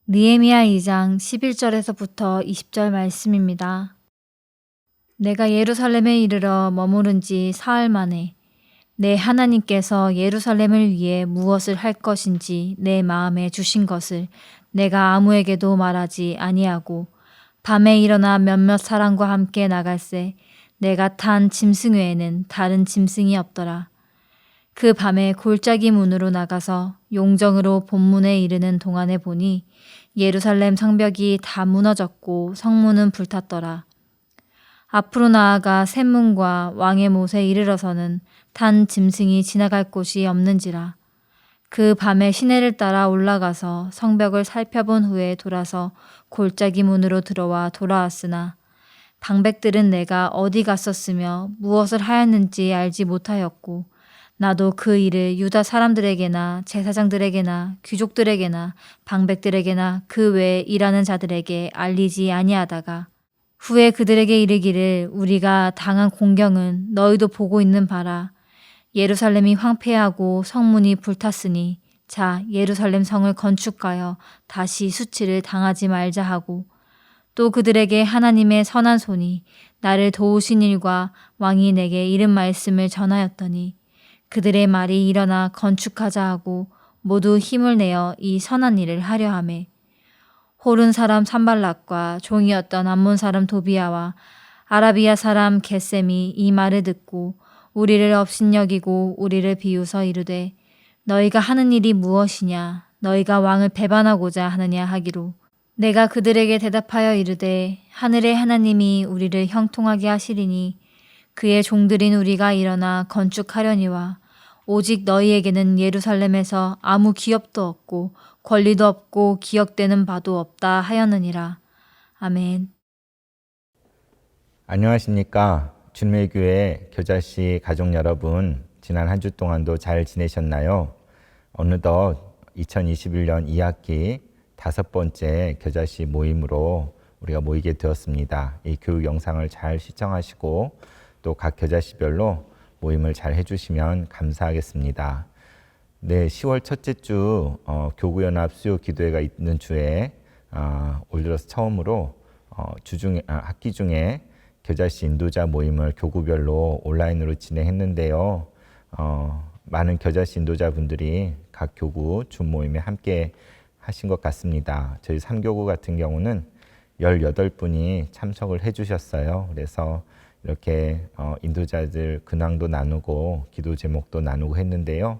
느헤미야 2장 11절에서부터 20절 말씀입니다. 내가 예루살렘에 이르러 머무른 지 사흘 만에 내 하나님께서 예루살렘을 위해 무엇을 할 것인지 내 마음에 주신 것을 내가 아무에게도 말하지 아니하고 밤에 일어나 몇몇 사람과 함께 나갈새 내가 탄 짐승 외에는 다른 짐승이 없더라. 그 밤에 골짜기 문으로 나가서 용정으로 본문에 이르는 동안에 보니 예루살렘 성벽이 다 무너졌고 성문은 불탔더라. 앞으로 나아가 샘문과 왕의 못에 이르러서는 탄 짐승이 지나갈 곳이 없는지라. 그 밤에 시내를 따라 올라가서 성벽을 살펴본 후에 돌아서 골짜기 문으로 들어와 돌아왔으나 방백들은 내가 어디 갔었으며 무엇을 하였는지 알지 못하였고 나도 그 일을 유다 사람들에게나 제사장들에게나 귀족들에게나 방백들에게나 그 외에 일하는 자들에게 알리지 아니하다가 후에 그들에게 이르기를 우리가 당한 공경은 너희도 보고 있는 바라. 예루살렘이 황폐하고 성문이 불탔으니 자 예루살렘 성을 건축하여 다시 수치를 당하지 말자 하고 또 그들에게 하나님의 선한 손이 나를 도우신 일과 왕이 내게 이른 말씀을 전하였더니 그들의 말이 일어나 건축하자 하고 모두 힘을 내어 이 선한 일을 하려 하매 호른 사람 산발락과 종이었던 암몬 사람 도비아와 아라비아 사람 겟셈이 이 말을 듣고 우리를 업신여기고 우리를 비웃어 이르되 너희가 하는 일이 무엇이냐 너희가 왕을 배반하고자 하느냐 하기로 내가 그들에게 대답하여 이르되 하늘의 하나님이 우리를 형통하게 하시리니 그의 종들인 우리가 일어나 건축하려니와 오직 너희에게는 예루살렘에서 아무 기업도 없고 권리도 없고 기억되는 바도 없다 하였느니라. 아멘. 안녕하십니까. 주님의 교회 겨자씨 가족 여러분, 지난 한 주 동안도 잘 지내셨나요? 어느덧 2021년 2학기 5번째 겨자씨 모임으로 우리가 모이게 되었습니다. 이 교육 영상을 잘 시청하시고 또 각 겨자씨별로 모임을 잘 해주시면 감사하겠습니다. 네, 10월 첫째 주 교구연합 수요 기도회가 있는 주에 올 들어서 처음으로 학기 중에 겨자씨 인도자 모임을 교구별로 온라인으로 진행했는데요. 많은 겨자씨 인도자분들이 각 교구 준 모임에 함께 하신 것 같습니다. 저희 3교구 같은 경우는 18분이 참석을 해주셨어요. 그래서 이렇게 인도자들 근황도 나누고 기도 제목도 나누고 했는데요.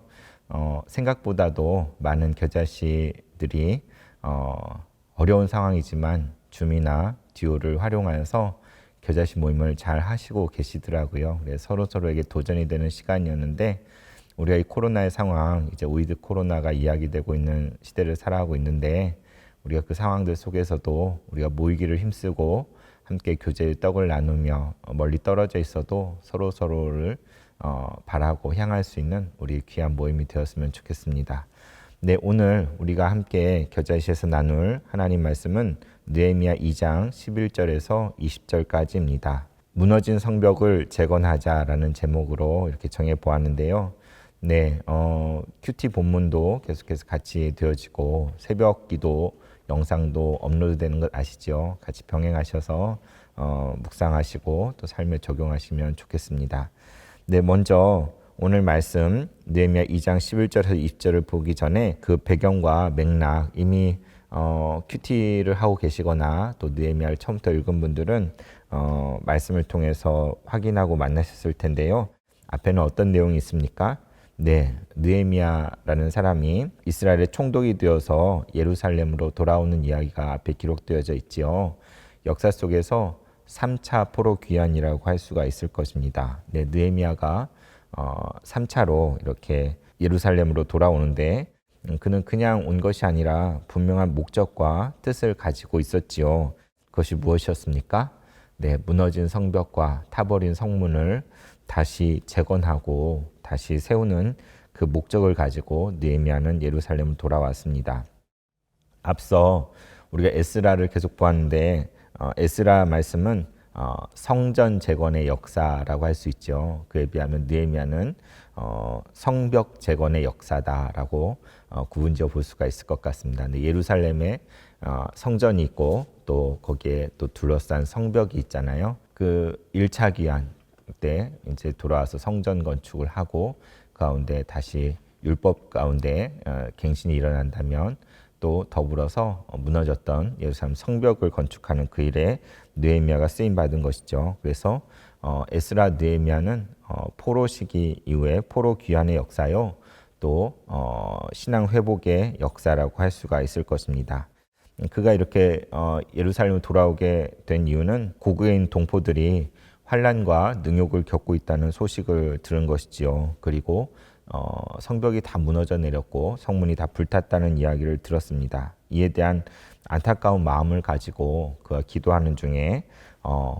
생각보다도 많은 겨자씨들이 어려운 상황이지만 줌이나 듀오를 활용하여서 겨자씨 모임을 잘 하시고 계시더라고요. 그래서 서로에게 도전이 되는 시간이었는데 우리가 이 코로나의 상황, 이제 위드 코로나가 이야기되고 있는 시대를 살아가고 있는데 우리가 그 상황들 속에서도 우리가 모이기를 힘쓰고 함께 교제의 떡을 나누며 멀리 떨어져 있어도 서로를 바라고 향할 수 있는 우리 귀한 모임이 되었으면 좋겠습니다. 네, 오늘 우리가 함께 겨자씨에서 나눌 하나님 말씀은 느헤미야 2장 11절에서 20절까지입니다. 무너진 성벽을 재건하자라는 제목으로 이렇게 정해 보았는데요. 네, 큐티 본문도 계속해서 같이 되어지고 새벽 기도 영상도 업로드되는 것 아시죠? 같이 병행하셔서 묵상하시고 또 삶에 적용하시면 좋겠습니다. 네, 먼저 오늘 말씀 느헤미야 2장 11절에서 20절을 보기 전에 그 배경과 맥락 이미 큐티를 하고 계시거나 또 느헤미야를 처음부터 읽은 분들은 말씀을 통해서 확인하고 만나셨을 텐데요. 앞에는 어떤 내용이 있습니까? 네, 느헤미야라는 사람이 이스라엘의 총독이 되어서 예루살렘으로 돌아오는 이야기가 앞에 기록되어져 있지요. 역사 속에서 3차 포로 귀환이라고 할 수가 있을 것입니다. 네, 느헤미야가 3차로 이렇게 예루살렘으로 돌아오는데 그는 그냥 온 것이 아니라 분명한 목적과 뜻을 가지고 있었지요. 그것이 무엇이었습니까? 네, 무너진 성벽과 타버린 성문을 다시 재건하고 다시 세우는 그 목적을 가지고 느헤미야는 예루살렘을 돌아왔습니다. 앞서 우리가 에스라를 계속 보았는데 에스라 말씀은 성전 재건의 역사라고 할 수 있죠. 그에 비하면 느헤미야는 성벽 재건의 역사다라고 구분지어 볼 수가 있을 것 같습니다. 근데 예루살렘에 성전이 있고 또 거기에 또 둘러싼 성벽이 있잖아요. 그 1차 귀환 때 이제 돌아와서 성전 건축을 하고 그 가운데 다시 율법 가운데 갱신이 일어난다면 또 더불어서 무너졌던 예루살렘 성벽을 건축하는 그 일에 느헤미야가 쓰임 받은 것이죠. 그래서 에스라 느헤미야는 포로 시기 이후에 포로 귀환의 역사요. 또 신앙 회복의 역사라고 할 수가 있을 것입니다. 그가 이렇게 예루살렘을 돌아오게 된 이유는 고국인 동포들이 환난과 능욕을 겪고 있다는 소식을 들은 것이지요. 그리고 성벽이 다 무너져 내렸고 성문이 다 불탔다는 이야기를 들었습니다. 이에 대한 안타까운 마음을 가지고 그가 기도하는 중에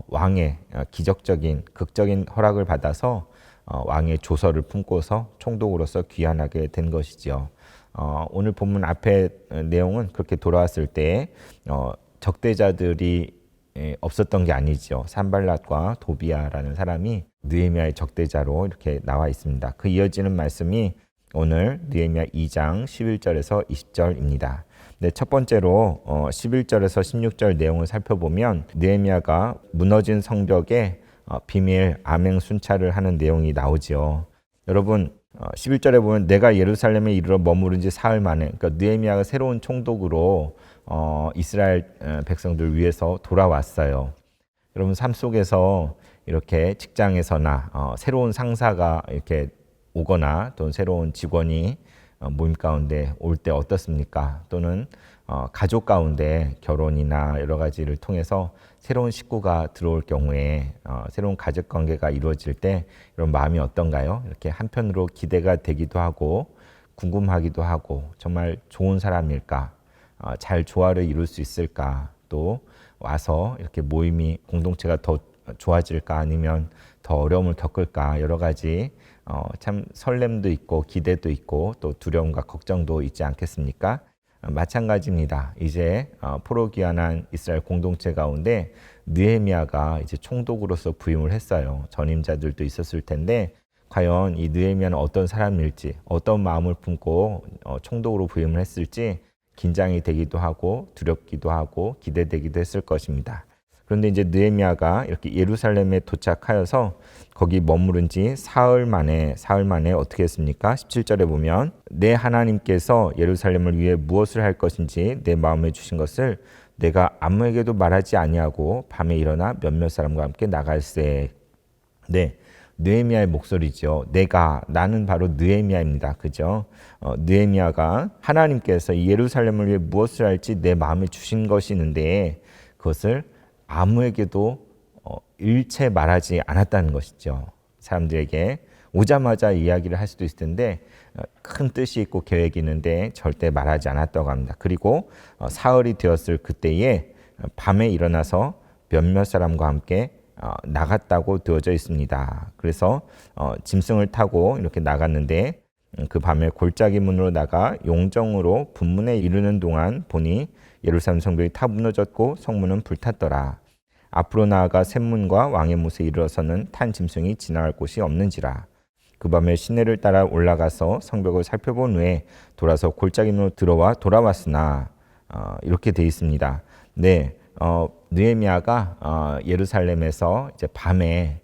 왕의 기적적인 극적인 허락을 받아서 왕의 조서를 품고서 총독으로서 귀환하게 된 것이지요. 오늘 본문 앞에 내용은 그렇게 돌아왔을 때 적대자들이 없었던 게 아니죠. 산발랏과 도비아라는 사람이 느헤미야의 적대자로 이렇게 나와 있습니다. 그 이어지는 말씀이 오늘 느헤미야 2장 11절에서 20절입니다. 네, 첫 번째로 11절에서 16절 내용을 살펴보면 느헤미야가 무너진 성벽에 비밀 암행 순찰을 하는 내용이 나오지요. 여러분 11절에 보면 내가 예루살렘에 이르러 머무른 지 사흘 만에, 그러니까 느헤미야가 새로운 총독으로 이스라엘 백성들 위해서 돌아왔어요. 여러분 삶 속에서 이렇게 직장에서나 새로운 상사가 이렇게 오거나 또 새로운 직원이 모임 가운데 올 때 어떻습니까? 또는 가족 가운데 결혼이나 여러 가지를 통해서 새로운 식구가 들어올 경우에 새로운 가족 관계가 이루어질 때 이런 마음이 어떤가요? 이렇게 한편으로 기대가 되기도 하고 궁금하기도 하고 정말 좋은 사람일까? 잘 조화를 이룰 수 있을까? 또 와서 이렇게 모임이 공동체가 더 좋아질까? 아니면 더 어려움을 겪을까? 여러 가지 참 설렘도 있고 기대도 있고 또 두려움과 걱정도 있지 않겠습니까? 마찬가지입니다. 이제 포로 귀환한 이스라엘 공동체 가운데 느헤미야가 이제 총독으로서 부임을 했어요. 전임자들도 있었을 텐데 과연 이 느헤미야는 어떤 사람일지, 어떤 마음을 품고 총독으로 부임을 했을지 긴장이 되기도 하고 두렵기도 하고 기대되기도 했을 것입니다. 그런데 이제 느헤미야가 이렇게 예루살렘에 도착하여서 거기 머무른 지 사흘 만에 어떻게 했습니까? 17절에 보면 내 하나님께서 예루살렘을 위해 무엇을 할 것인지 내 마음에 주신 것을 내가 아무에게도 말하지 아니하고 밤에 일어나 몇몇 사람과 함께 나갈세. 네, 느헤미야의 목소리죠. 나는 바로 느헤미야입니다. 그죠? 느헤미야가 하나님께서 예루살렘을 위해 무엇을 할지 내 마음에 주신 것이 있는데 그것을 아무에게도 일체 말하지 않았다는 것이죠. 사람들에게 오자마자 이야기를 할 수도 있을 텐데 큰 뜻이 있고 계획이 있는데 절대 말하지 않았다고 합니다. 그리고 사흘이 되었을 그때에 밤에 일어나서 몇몇 사람과 함께 나갔다고 되어져 있습니다. 그래서 짐승을 타고 이렇게 나갔는데 그 밤에 골짜기 문으로 나가 용정으로 분문에 이르는 동안 보니 예루살렘 성벽이 타 무너졌고 성문은 불탔더라. 앞으로 나아가 샘문과 왕의 못에 이르러서는 탄 짐승이 지나갈 곳이 없는지라. 그 밤에 시내를 따라 올라가서 성벽을 살펴본 후에 돌아서 골짜기 문으로 들어와 돌아왔으나 이렇게 돼 있습니다. 네, 느헤미야가 예루살렘에서 이제 밤에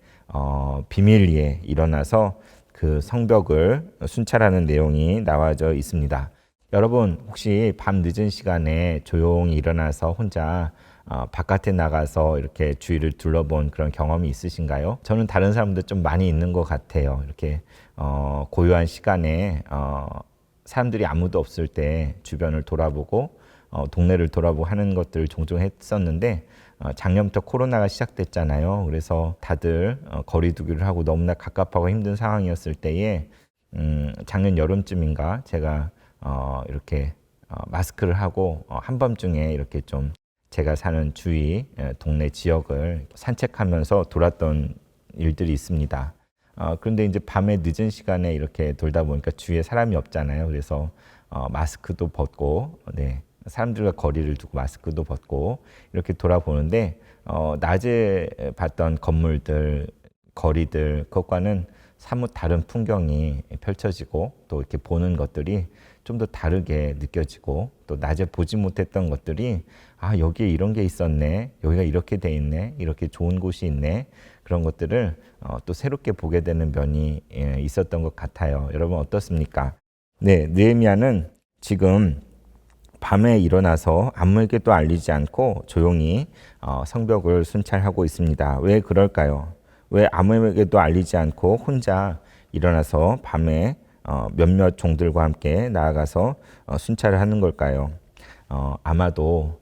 비밀리에 일어나서 그 성벽을 순찰하는 내용이 나와져 있습니다. 여러분 혹시 밤 늦은 시간에 조용히 일어나서 혼자 바깥에 나가서 이렇게 주위를 둘러본 그런 경험이 있으신가요? 저는 다른 사람들 좀 많이 있는 것 같아요. 이렇게 고요한 시간에 사람들이 아무도 없을 때 주변을 돌아보고 동네를 돌아보고 하는 것들을 종종 했었는데 작년부터 코로나가 시작됐잖아요. 그래서 다들 거리 두기를 하고 너무나 갑갑하고 힘든 상황이었을 때에 작년 여름쯤인가 제가 이렇게 마스크를 하고 한밤중에 이렇게 좀 제가 사는 주위 동네 지역을 산책하면서 돌았던 일들이 있습니다. 그런데 이제 밤에 늦은 시간에 이렇게 돌다 보니까 주위에 사람이 없잖아요. 그래서 마스크도 벗고, 네, 사람들과 거리를 두고 마스크도 벗고 이렇게 돌아보는데 낮에 봤던 건물들, 거리들 그것과는 사뭇 다른 풍경이 펼쳐지고 또 이렇게 보는 것들이 좀 더 다르게 느껴지고 또 낮에 보지 못했던 것들이 여기에 이런 게 있었네, 여기가 이렇게 돼 있네, 이렇게 좋은 곳이 있네, 그런 것들을 또 새롭게 보게 되는 면이 있었던 것 같아요. 여러분 어떻습니까? 네, 느헤미야는 지금 밤에 일어나서 아무에게도 알리지 않고 조용히 성벽을 순찰하고 있습니다. 왜 그럴까요? 왜 아무에게도 알리지 않고 혼자 일어나서 밤에 몇몇 종들과 함께 나아가서 순찰을 하는 걸까요? 아마도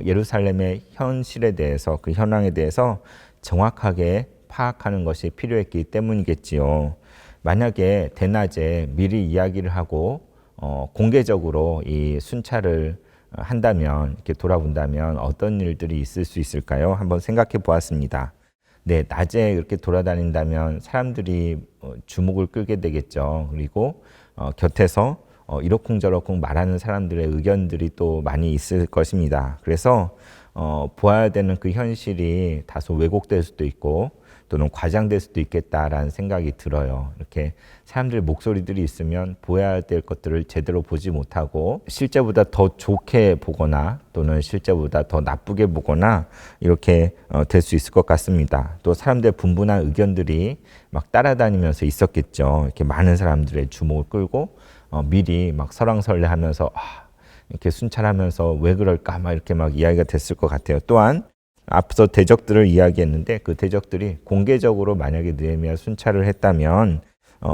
예루살렘의 현실에 대해서 그 현황에 대해서 정확하게 파악하는 것이 필요했기 때문이겠지요. 만약에 대낮에 미리 이야기를 하고 공개적으로 이 순찰을 한다면 이렇게 돌아본다면 어떤 일들이 있을 수 있을까요? 한번 생각해 보았습니다. 네, 낮에 이렇게 돌아다닌다면 사람들이 주목을 끌게 되겠죠. 그리고 곁에서 이러쿵저러쿵 말하는 사람들의 의견들이 또 많이 있을 것입니다. 그래서 보아야 되는 그 현실이 다소 왜곡될 수도 있고 또는 과장될 수도 있겠다라는 생각이 들어요. 이렇게 사람들의 목소리들이 있으면 보아야 될 것들을 제대로 보지 못하고 실제보다 더 좋게 보거나 또는 실제보다 더 나쁘게 보거나 이렇게 될 수 있을 것 같습니다. 또 사람들의 분분한 의견들이 막 따라다니면서 있었겠죠. 이렇게 많은 사람들의 주목을 끌고 미리 막 설왕설래하면서 이렇게 순찰하면서 왜 그럴까 막 이렇게 막 이야기가 됐을 것 같아요. 또한 앞서 대적들을 이야기했는데 그 대적들이 공개적으로 만약에 느헤미야 순찰을 했다면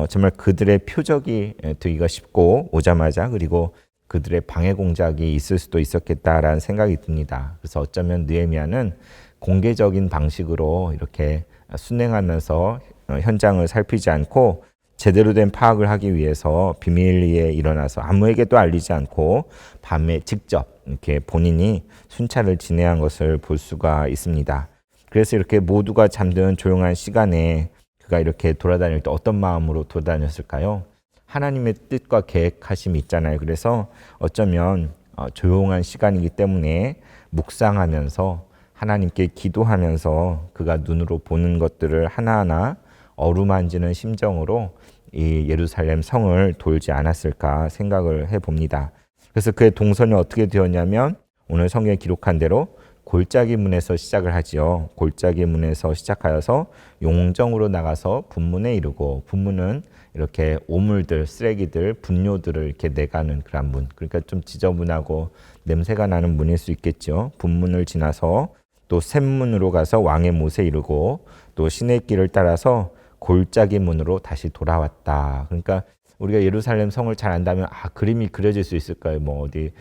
정말 그들의 표적이 되기가 쉽고 오자마자 그리고 그들의 방해 공작이 있을 수도 있었겠다라는 생각이 듭니다. 그래서 어쩌면 느헤미야는 공개적인 방식으로 이렇게 순행하면서 현장을 살피지 않고 제대로 된 파악을 하기 위해서 비밀리에 일어나서 아무에게도 알리지 않고 밤에 직접 이렇게 본인이 순찰을 진행한 것을 볼 수가 있습니다. 그래서 이렇게 모두가 잠든 조용한 시간에 그가 이렇게 돌아다닐 때 어떤 마음으로 돌아다녔을까요? 하나님의 뜻과 계획하심이 있잖아요. 그래서 어쩌면 조용한 시간이기 때문에 묵상하면서 하나님께 기도하면서 그가 눈으로 보는 것들을 하나하나 어루만지는 심정으로 이 예루살렘 성을 돌지 않았을까 생각을 해봅니다. 그래서 그의 동선이 어떻게 되었냐면 오늘 성경에 기록한 대로 골짜기 문에서 시작을 하지요. 골짜기 문에서 시작하여서 용정으로 나가서 분문에 이르고, 분문은 이렇게 오물들, 쓰레기들, 분뇨들을 이렇게 내가는 그런 문. 그러니까 좀 지저분하고 냄새가 나는 문일 수 있겠죠. 분문을 지나서 또 샘문으로 가서 왕의 못에 이르고 또 시내길을 따라서 골짜기 문으로 다시 돌아왔다. 그러니까 우리가 예루살렘 성을 잘 안다면 그림이 그려질 수 있을까요? 뭐 어디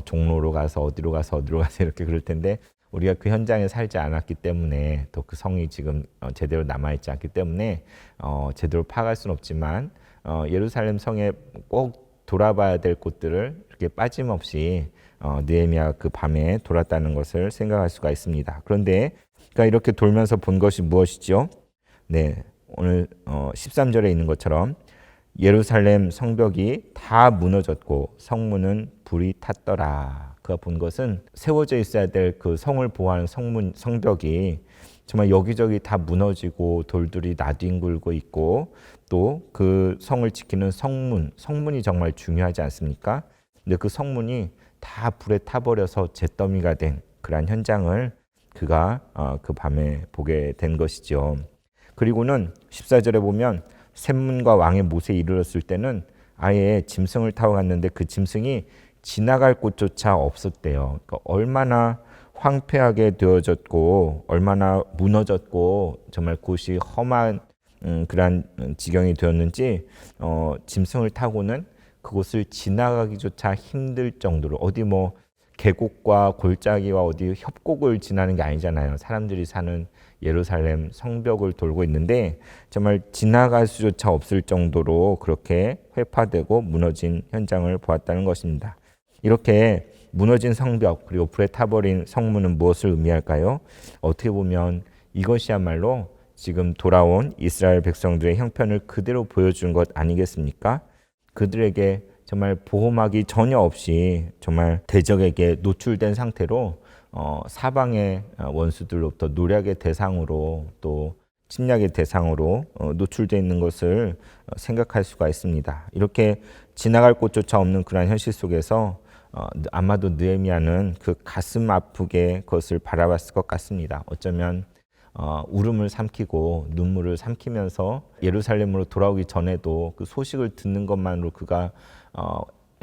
종로로 가서 어디로 가서 이렇게 그럴 텐데 우리가 그 현장에 살지 않았기 때문에 또 그 성이 지금 제대로 남아있지 않기 때문에 제대로 파악할 수는 없지만 예루살렘 성에 꼭 돌아봐야 될 곳들을 이렇게 빠짐없이 느헤미야가 그 밤에 돌았다는 것을 생각할 수가 있습니다. 그런데 그러니까 이렇게 돌면서 본 것이 무엇이죠? 네, 오늘 13절에 있는 것처럼 예루살렘 성벽이 다 무너졌고 성문은 불이 탔더라. 그가 본 것은 세워져 있어야 될 그 성을 보호하는 성벽이 정말 여기저기 다 무너지고 돌들이 나뒹굴고 있고 또 그 성을 지키는 성문이 정말 중요하지 않습니까? 근데 그 성문이 다 불에 타버려서 잿더미가 된 그러한 현장을 그가 그 밤에 보게 된 것이죠. 그리고는 14절에 보면 샘문과 왕의 못에 이르렀을 때는 아예 짐승을 타고 갔는데 그 짐승이 지나갈 곳조차 없었대요. 그러니까 얼마나 황폐하게 되어졌고 얼마나 무너졌고 정말 곳이 험한 그러한 지경이 되었는지 짐승을 타고는 그곳을 지나가기조차 힘들 정도로 어디 뭐 계곡과 골짜기와 어디 협곡을 지나는 게 아니잖아요. 사람들이 사는 예루살렘 성벽을 돌고 있는데 정말 지나갈 수조차 없을 정도로 그렇게 회파되고 무너진 현장을 보았다는 것입니다. 이렇게 무너진 성벽 그리고 불에 타버린 성문은 무엇을 의미할까요? 어떻게 보면 이것이야말로 지금 돌아온 이스라엘 백성들의 형편을 그대로 보여준 것 아니겠습니까? 그들에게 정말 보호막이 전혀 없이 정말 대적에게 노출된 상태로 사방의 원수들로부터 노략의 대상으로 또 침략의 대상으로 노출되어 있는 것을 생각할 수가 있습니다. 이렇게 지나갈 곳조차 없는 그러한 현실 속에서 아마도 느헤미야는 그 가슴 아프게 그것을 바라봤을 것 같습니다. 어쩌면 울음을 삼키고 눈물을 삼키면서 예루살렘으로 돌아오기 전에도 그 소식을 듣는 것만으로 그가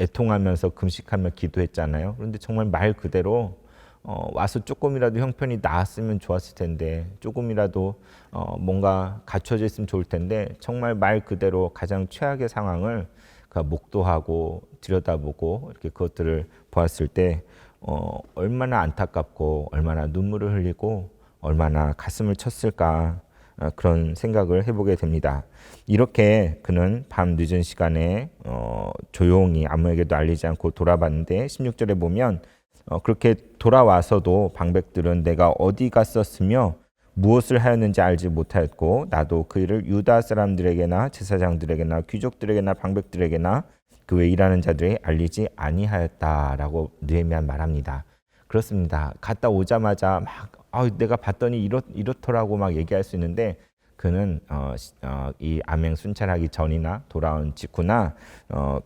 애통하면서 금식하며 기도했잖아요. 그런데 정말 말 그대로 와서 조금이라도 형편이 나았으면 좋았을 텐데 조금이라도 뭔가 갖춰져 있으면 좋을 텐데 정말 말 그대로 가장 최악의 상황을 목도하고 들여다보고 이렇게 그것들을 보았을 때 얼마나 안타깝고 얼마나 눈물을 흘리고 얼마나 가슴을 쳤을까 그런 생각을 해보게 됩니다. 이렇게 그는 밤 늦은 시간에 조용히 아무에게도 알리지 않고 돌아봤는데 16절에 보면 그렇게 돌아와서도 방백들은 내가 어디 갔었으며 무엇을 하였는지 알지 못하였고 나도 그 일을 유다 사람들에게나 제사장들에게나 귀족들에게나 방백들에게나 그 외 일하는 자들에게 알리지 아니하였다라고 느헤미야는 말합니다. 그렇습니다. 갔다 오자마자 막 내가 봤더니 이렇더라고 막 얘기할 수 있는데 그는 이 암행 순찰하기 전이나 돌아온 직후나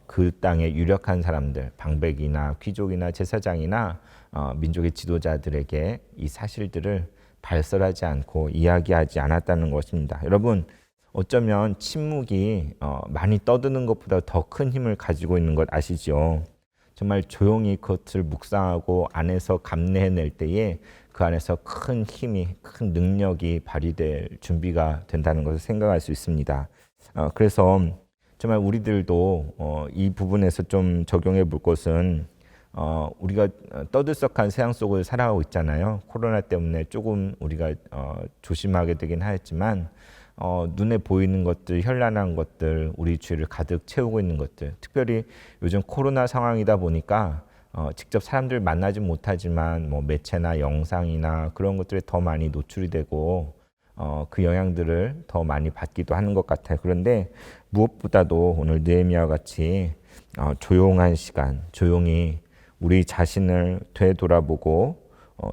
그 땅의 유력한 사람들 방백이나 귀족이나 제사장이나 민족의 지도자들에게 이 사실들을 발설하지 않고 이야기하지 않았다는 것입니다. 여러분 어쩌면 침묵이 많이 떠드는 것보다 더 큰 힘을 가지고 있는 것 아시죠? 정말 조용히 그것을 묵상하고 안에서 감내해낼 때에 그 안에서 큰 힘이 큰 능력이 발휘될 준비가 된다는 것을 생각할 수 있습니다. 그래서 정말 우리들도 이 부분에서 좀 적용해 볼 것은 우리가 떠들썩한 세상 속을 살아가고 있잖아요. 코로나 때문에 조금 우리가 조심하게 되긴 하였지만 눈에 보이는 것들, 현란한 것들, 우리 주위를 가득 채우고 있는 것들, 특별히 요즘 코로나 상황이다 보니까 직접 사람들 만나지 못하지만 뭐 매체나 영상이나 그런 것들에 더 많이 노출이 되고 그 영향들을 더 많이 받기도 하는 것 같아요. 그런데 무엇보다도 오늘 느헤미야와 같이 조용한 시간, 조용히 우리 자신을 되돌아보고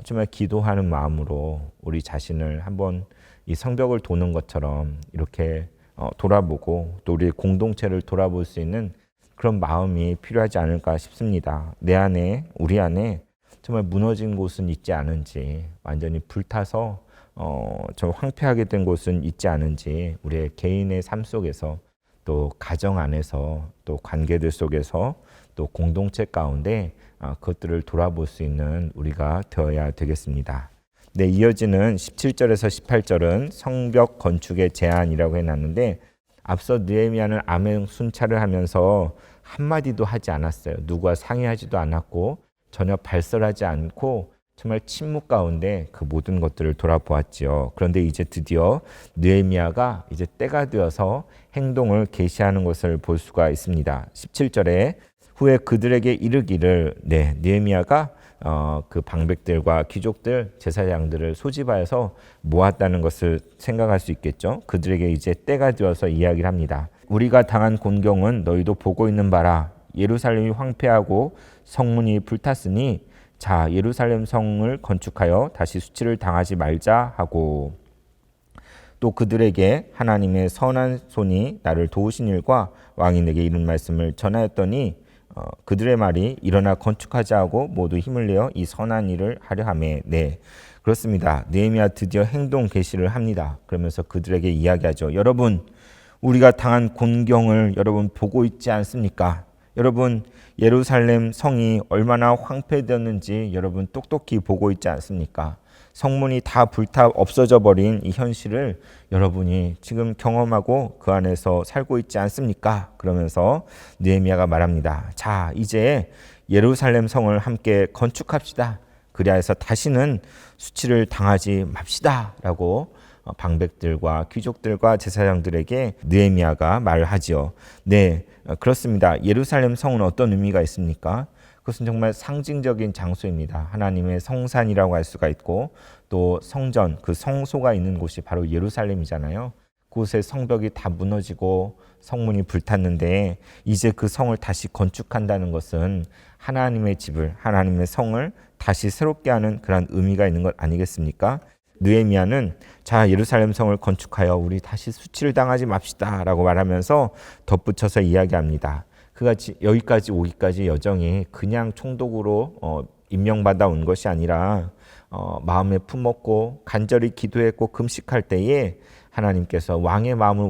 정말 기도하는 마음으로 우리 자신을 한번 이 성벽을 도는 것처럼 이렇게 돌아보고 또 우리의 공동체를 돌아볼 수 있는 그런 마음이 필요하지 않을까 싶습니다. 내 안에, 우리 안에 정말 무너진 곳은 있지 않은지, 완전히 불타서 좀 황폐하게 된 곳은 있지 않은지, 우리의 개인의 삶 속에서 또 가정 안에서 또 관계들 속에서 또 공동체 가운데 그것들을 돌아볼 수 있는 우리가 되어야 되겠습니다. 네, 이어지는 17절에서 18절은 성벽 건축의 제안이라고 해놨는데 앞서 느헤미야는 암행 순찰을 하면서 한마디도 하지 않았어요. 누구와 상의하지도 않았고 전혀 발설하지 않고 정말 침묵 가운데 그 모든 것들을 돌아보았지요. 그런데 이제 드디어 느헤미야가 이제 때가 되어서 행동을 계시하는 것을 볼 수가 있습니다. 17절에 후에 그들에게 이르기를, 느헤미야가 그 방백들과 귀족들, 제사장들을 소집하여서 모았다는 것을 생각할 수 있겠죠. 그들에게 이제 때가 되어서 이야기를 합니다. 우리가 당한 곤경은 너희도 보고 있는 바라. 예루살렘이 황폐하고 성문이 불탔으니 자, 예루살렘 성을 건축하여 다시 수치를 당하지 말자 하고, 또 그들에게 하나님의 선한 손이 나를 도우신 일과 왕이 내게 이른 말씀을 전하였더니 그들의 말이 일어나 건축하자 하고 모두 힘을 내어 이 선한 일을 하려 하매. 그렇습니다. 느헤미야 드디어 행동 개시를 합니다. 그러면서 그들에게 이야기하죠. 여러분, 우리가 당한 곤경을 여러분 보고 있지 않습니까? 여러분, 예루살렘 성이 얼마나 황폐되었는지 여러분 똑똑히 보고 있지 않습니까? 성문이 다 불타 없어져 버린 이 현실을 여러분이 지금 경험하고 그 안에서 살고 있지 않습니까? 그러면서 느헤미야가 말합니다. 자, 이제 예루살렘 성을 함께 건축합시다. 그리하여서 다시는 수치를 당하지 맙시다. 라고 방백들과 귀족들과 제사장들에게 느헤미야가 말을 하지요. 그렇습니다. 예루살렘 성은 어떤 의미가 있습니까? 그것은 정말 상징적인 장소입니다. 하나님의 성산이라고 할 수가 있고, 또 성전, 그 성소가 있는 곳이 바로 예루살렘이잖아요. 그곳의 성벽이 다 무너지고 성문이 불탔는데 이제 그 성을 다시 건축한다는 것은 하나님의 집을, 하나님의 성을 다시 새롭게 하는 그런 의미가 있는 것 아니겠습니까? 느헤미야는 자, 예루살렘 성을 건축하여 우리 다시 수치를 당하지 맙시다 라고 말하면서 덧붙여서 이야기합니다. 그가 여기까지 오기까지 여정이 그냥 총독으로 임명받아 온 것이 아니라 마음에 품었고 간절히 기도했고 금식할 때에 하나님께서 왕의 마음을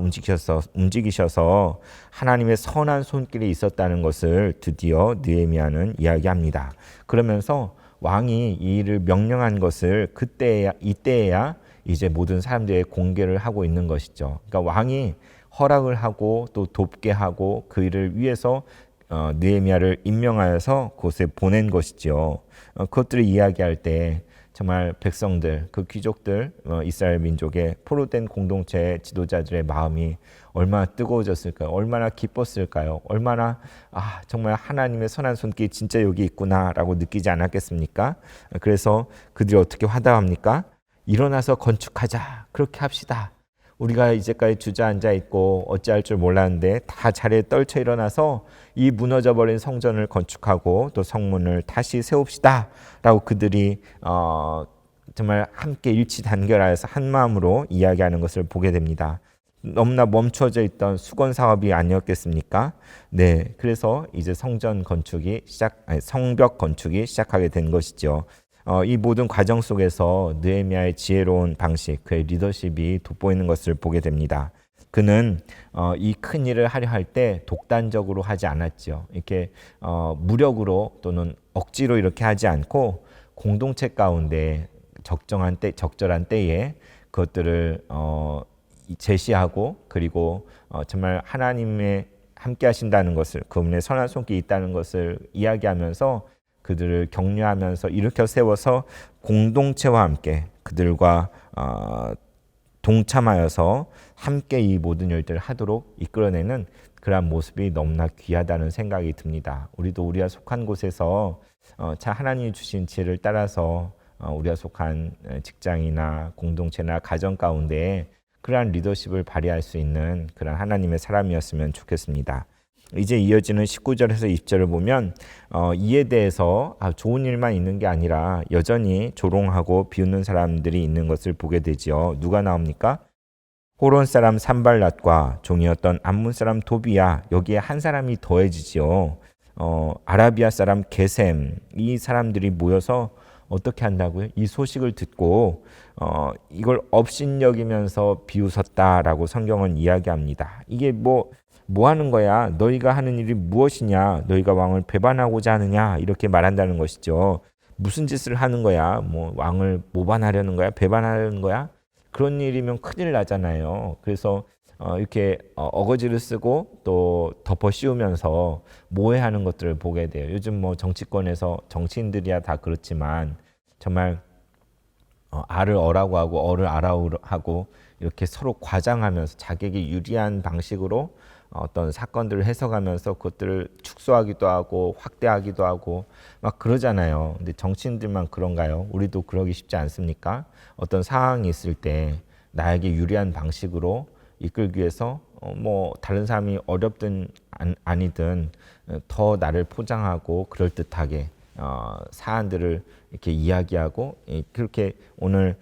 움직이셔서 하나님의 선한 손길이 있었다는 것을 드디어 느헤미야는 이야기합니다. 그러면서 왕이 이 일을 명령한 것을 이때에야 이제 모든 사람들의 공개를 하고 있는 것이죠. 그러니까 왕이 허락을 하고 또 돕게 하고 그 일을 위해서 느헤미야를 임명하여서 그곳에 보낸 것이죠. 그것들을 이야기할 때 정말 백성들, 그 귀족들, 이스라엘 민족의 포로된 공동체 지도자들의 마음이 얼마나 뜨거워졌을까요? 얼마나 기뻤을까요? 얼마나 정말 하나님의 선한 손길이 진짜 여기 있구나라고 느끼지 않았겠습니까? 그래서 그들이 어떻게 화답합니까? 일어나서 건축하자. 그렇게 합시다. 우리가 이제까지 주저앉아 있고 어찌할 줄 몰랐는데 다 자리에 떨쳐 일어나서 이 무너져버린 성전을 건축하고 또 성문을 다시 세웁시다 라고 그들이 정말 함께 일치단결하여서 한 마음으로 이야기하는 것을 보게 됩니다. 너무나 멈춰져 있던 수건 사업이 아니었겠습니까? 그래서 이제 성벽 건축이 시작하게 된 것이죠. 이 모든 과정 속에서 느헤미야의 지혜로운 방식, 그의 리더십이 돋보이는 것을 보게 됩니다. 그는 이 큰 일을 하려 할 때 독단적으로 하지 않았죠. 이렇게 무력으로 또는 억지로 이렇게 하지 않고 공동체 가운데 적절한 때에 그것들을 제시하고 그리고 정말 하나님의 함께 하신다는 것을, 그분의 선한 손길이 있다는 것을 이야기하면서 그들을 격려하면서 일으켜 세워서 공동체와 함께 그들과 동참하여서 함께 이 모든 일들을 하도록 이끌어내는 그러한 모습이 너무나 귀하다는 생각이 듭니다. 우리도 우리가 속한 곳에서 하나님이 주신 지혜를 따라서 우리가 속한 직장이나 공동체나 가정 가운데 그러한 리더십을 발휘할 수 있는 그런 하나님의 사람이었으면 좋겠습니다. 이제 이어지는 19절에서 20절을 보면 이에 대해서 좋은 일만 있는 게 아니라 여전히 조롱하고 비웃는 사람들이 있는 것을 보게 되지요. 누가 나옵니까? 호론 사람 산발랏과 종이었던 암몬 사람 도비야, 여기에 한 사람이 더해지지요. 아라비아 사람 게셈, 이 사람들이 모여서 어떻게 한다고요? 이 소식을 듣고 이걸 업신여기면서 비웃었다라고 성경은 이야기합니다. 이게 뭐 하는 거야? 너희가 하는 일이 무엇이냐? 너희가 왕을 배반하고자 하느냐? 이렇게 말한다는 것이죠. 무슨 짓을 하는 거야? 왕을 모반하려는 거야? 배반하려는 거야? 그런 일이면 큰일 나잖아요. 그래서 이렇게 어거지를 쓰고 또 덮어 씌우면서 모해하는 것들을 보게 돼요. 요즘 정치권에서 정치인들이야 다 그렇지만 정말 아를 어라고 하고 어를 아라고 하고 이렇게 서로 과장하면서 자기에게 유리한 방식으로 어떤 사건들을 해석하면서 그것들을 축소하기도 하고 확대하기도 하고 막 그러잖아요. 근데 정치인들만 그런가요? 우리도 그러기 쉽지 않습니까? 어떤 상황이 있을 때 나에게 유리한 방식으로 이끌기 위해서 뭐 다른 사람이 어렵든 아니든 더 나를 포장하고 그럴듯하게 사안들을 이렇게 이야기하고 그렇게 오늘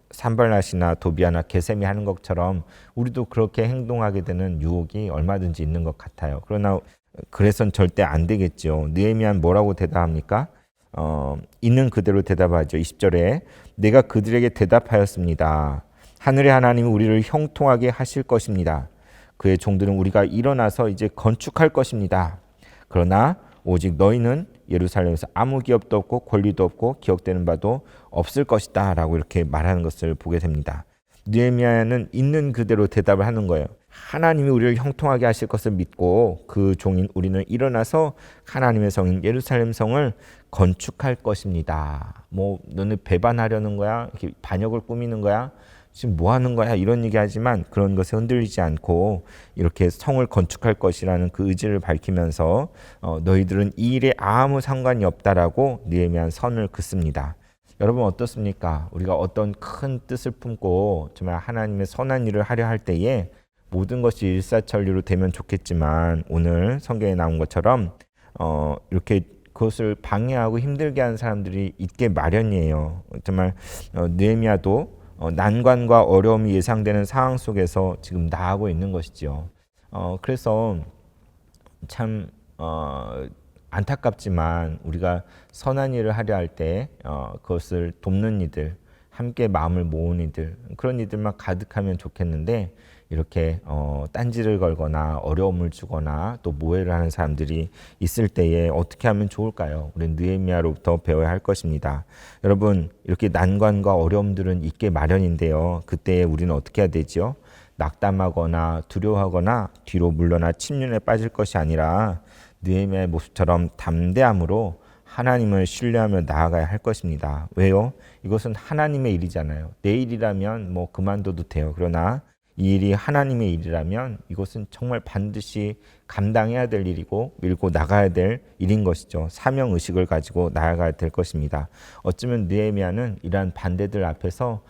산발랏이나 도비아나 게셈이 하는 것처럼 우리도 그렇게 행동하게 되는 유혹이 얼마든지 있는 것 같아요. 그러나 그래서는 절대 안 되겠죠. 느헤미야는 뭐라고 대답합니까? 있는 그대로 대답하죠. 20절에 내가 그들에게 대답하였습니다. 하늘의 하나님이 우리를 형통하게 하실 것입니다. 그의 종들은 우리가 일어나서 이제 건축할 것입니다. 그러나 오직 너희는 예루살렘에서 아무 기업도 없고 권리도 없고 기억되는 바도 없을 것이다 라고 이렇게 말하는 것을 보게 됩니다. 느헤미야는 있는 그대로 대답을 하는 거예요. 하나님이 우리를 형통하게 하실 것을 믿고 그 종인 우리는 일어나서 하나님의 성인 예루살렘 성을 건축할 것입니다. 뭐 너는 배반하려는 거야? 이렇게 반역을 꾸미는 거야? 지금 뭐 하는 거야? 이런 얘기 하지만 그런 것에 흔들리지 않고 이렇게 성을 건축할 것이라는 그 의지를 밝히면서 너희들은 이 일에 아무 상관이 없다라고 느헤미야 선을 긋습니다. 여러분 어떻습니까? 우리가 어떤 큰 뜻을 품고 정말 하나님의 선한 일을 하려 할 때에 모든 것이 일사천리로 되면 좋겠지만 오늘 성경에 나온 것처럼 이렇게 그것을 방해하고 힘들게 하는 사람들이 있게 마련이에요. 정말 느헤미야도 난관과 어려움이 예상되는 상황 속에서 지금 나아가고 있는 것이죠. 그래서 참 안타깝지만 우리가 선한 일을 하려 할 때 그것을 돕는 이들, 함께 마음을 모은 이들, 그런 이들만 가득하면 좋겠는데 이렇게 딴지를 걸거나 어려움을 주거나 또 모해를 하는 사람들이 있을 때에 어떻게 하면 좋을까요? 우리는 느헤미야로부터 배워야 할 것입니다. 여러분 이렇게 난관과 어려움들은 있게 마련인데요. 그때 우리는 어떻게 해야 되죠? 낙담하거나 두려워하거나 뒤로 물러나 침륜에 빠질 것이 아니라 느헤미야의 모습처럼 담대함으로 하나님을 신뢰하며 나아가야 할 것입니다. 왜요? 이것은 하나님의 일이잖아요. 내 일이라면 뭐 그만둬도 돼요. 그러나 이 일이 하나님의 일이라면 이것은 정말 반드시 감당해야 될 일이고 밀고 나가야 될 일인 것이죠. 사명의식을 가지고 나아가야 될 것입니다. 어쩌면 느헤미야는 이러한 반대들 앞에서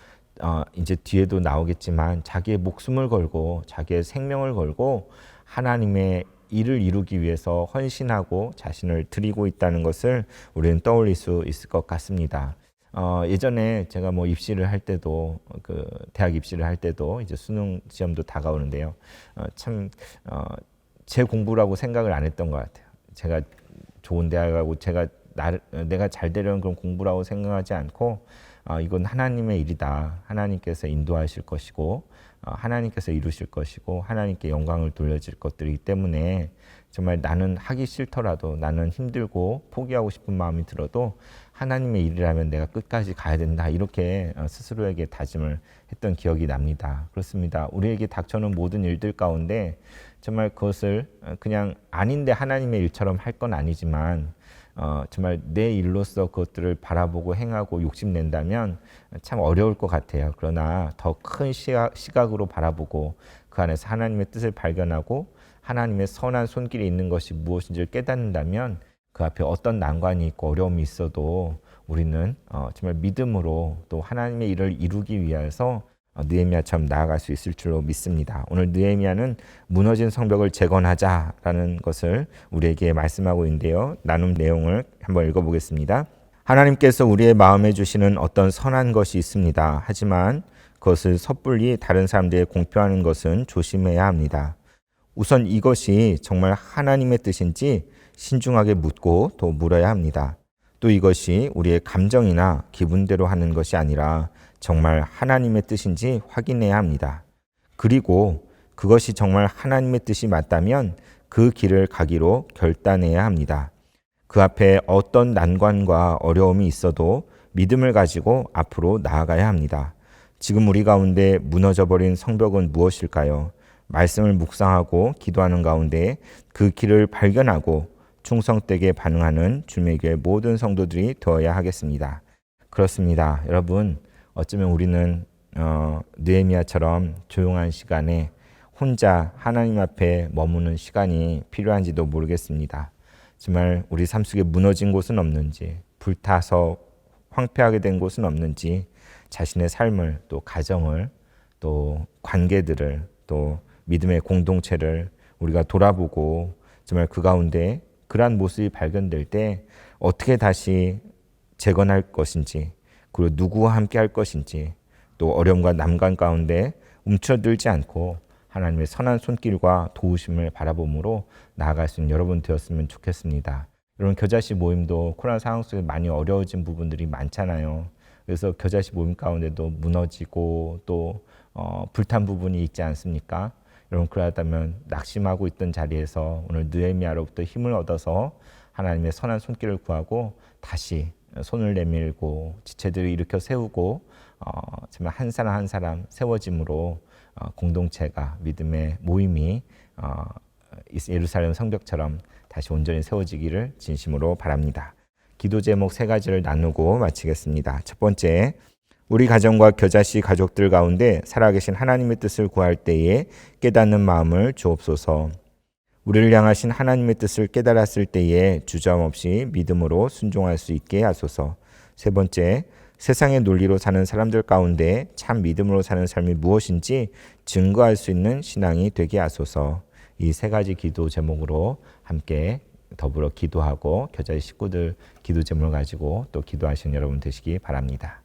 이제 뒤에도 나오겠지만 자기의 목숨을 걸고 자기의 생명을 걸고 하나님의 일을 이루기 위해서 헌신하고 자신을 드리고 있다는 것을 우리는 떠올릴 수 있을 것 같습니다. 예전에 제가 뭐 입시를 할 때도 그 대학 입시를 할 때도 이제 수능 시험도 다가오는데요. 참 제 공부라고 생각을 안 했던 것 같아요. 제가 좋은 대학 가고 내가 잘 되려는 그런 공부라고 생각하지 않고 이건 하나님의 일이다. 하나님께서 인도하실 것이고 하나님께서 이루실 것이고 하나님께 영광을 돌려질 것들이기 때문에 정말 나는 하기 싫더라도 나는 힘들고 포기하고 싶은 마음이 들어도 하나님의 일이라면 내가 끝까지 가야 된다. 이렇게 스스로에게 다짐을 했던 기억이 납니다. 그렇습니다. 우리에게 닥쳐오는 모든 일들 가운데 정말 그것을 그냥 아닌데 하나님의 일처럼 할 건 아니지만 정말 내 일로서 그것들을 바라보고 행하고 욕심낸다면 참 어려울 것 같아요. 그러나 더 큰 시각으로 바라보고 그 안에서 하나님의 뜻을 발견하고 하나님의 선한 손길이 있는 것이 무엇인지를 깨닫는다면 그 앞에 어떤 난관이 있고 어려움이 있어도 우리는 정말 믿음으로 또 하나님의 일을 이루기 위해서 느헤미야처럼 나아갈 수 있을 줄로 믿습니다. 오늘 느헤미야는 무너진 성벽을 재건하자라는 것을 우리에게 말씀하고 있는데요. 나눔 내용을 한번 읽어보겠습니다. 하나님께서 우리의 마음에 주시는 어떤 선한 것이 있습니다. 하지만 그것을 섣불리 다른 사람들에게 공표하는 것은 조심해야 합니다. 우선 이것이 정말 하나님의 뜻인지 신중하게 묻고 또 물어야 합니다. 또 이것이 우리의 감정이나 기분대로 하는 것이 아니라 정말 하나님의 뜻인지 확인해야 합니다. 그리고 그것이 정말 하나님의 뜻이 맞다면 그 길을 가기로 결단해야 합니다. 그 앞에 어떤 난관과 어려움이 있어도 믿음을 가지고 앞으로 나아가야 합니다. 지금 우리 가운데 무너져버린 성벽은 무엇일까요? 말씀을 묵상하고 기도하는 가운데 그 길을 발견하고 충성되게 반응하는 주님의 교회 모든 성도들이 되어야 하겠습니다. 그렇습니다. 여러분, 어쩌면 우리는 느헤미야처럼 조용한 시간에 혼자 하나님 앞에 머무는 시간이 필요한지도 모르겠습니다. 정말 우리 삶 속에 무너진 곳은 없는지, 불타서 황폐하게 된 곳은 없는지, 자신의 삶을, 또 가정을, 또 관계들을, 또 믿음의 공동체를 우리가 돌아보고 정말 그 가운데 그러한 모습이 발견될 때 어떻게 다시 재건할 것인지, 그리고 누구와 함께 할 것인지, 또 어려움과 난관 가운데 움츠러들지 않고 하나님의 선한 손길과 도우심을 바라봄으로 나아갈 수 있는 여러분 되었으면 좋겠습니다. 여러분, 겨자씨 모임도 코로나 상황 속에 많이 어려워진 부분들이 많잖아요. 그래서 겨자씨 모임 가운데도 무너지고 또 불탄 부분이 있지 않습니까? 여러분, 그러다면 낙심하고 있던 자리에서 오늘 느헤미야로부터 힘을 얻어서 하나님의 선한 손길을 구하고 다시 손을 내밀고 지체들을 일으켜 세우고 정말 한 사람 한 사람 세워짐으로 공동체가, 믿음의 모임이 예루살렘 성벽처럼 다시 온전히 세워지기를 진심으로 바랍니다. 기도 제목 3가지를 나누고 마치겠습니다. 첫 번째, 우리 가정과 겨자씨 가족들 가운데 살아계신 하나님의 뜻을 구할 때에 깨닫는 마음을 주옵소서. 우리를 향하신 하나님의 뜻을 깨달았을 때에 주저함없이 믿음으로 순종할 수 있게 하소서. 세 번째, 세상의 논리로 사는 사람들 가운데 참 믿음으로 사는 삶이 무엇인지 증거할 수 있는 신앙이 되게 하소서. 이 3가지 기도 제목으로 함께 더불어 기도하고 겨자씨 식구들 기도 제목을 가지고 또 기도하시는 여러분 되시기 바랍니다.